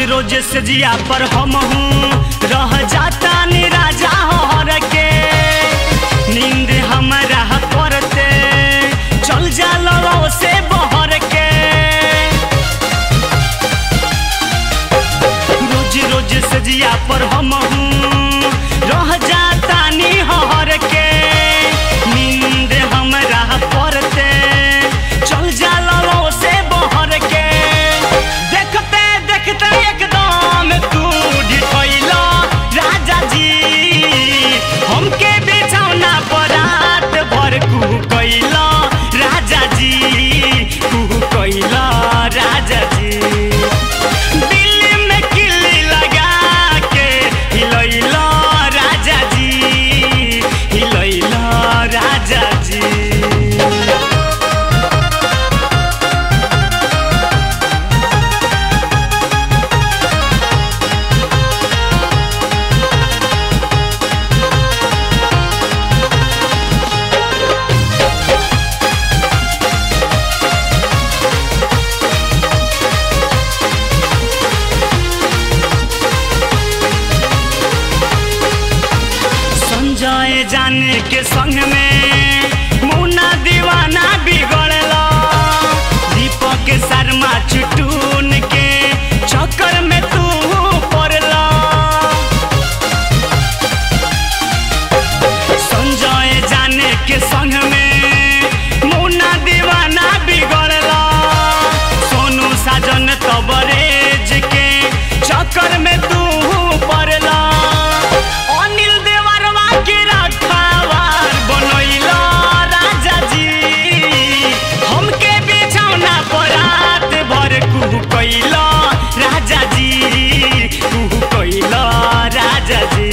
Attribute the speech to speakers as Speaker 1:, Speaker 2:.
Speaker 1: रोज सजिया पर हम हूँ रह जाता नी राजा हर के नींद हमारा करते चल जाला से बहर के रोज रोज सजिया पर हम हूँ रह जाता नी हर के नींद हमारा करते चल जाला से बहर के देखते देखते एकदम तू ढिठैला राजा जी हमके बिछौना पर रात भर कुहू कैला राजा जी कुहू कैला राजा जी दिल्ली में किल्ली लगा के हिलैला राजा जी हिलैला राजा जी। संजय जाने के संग में मुन्ना दीवाना बिगड़ला दीपक शर्मा चुटून के चक्कर में तू पड़ला संजय जाने के संग में मुन्ना दीवाना बिगड़ला सोनू साजन तबरेज के चक्कर में तू पड़ला अनिल देवरवा के रखवार बनैला राजा जी हमके बिछौना पर रात भर कुहू कैला राजा जी कुहू कैला राजा जी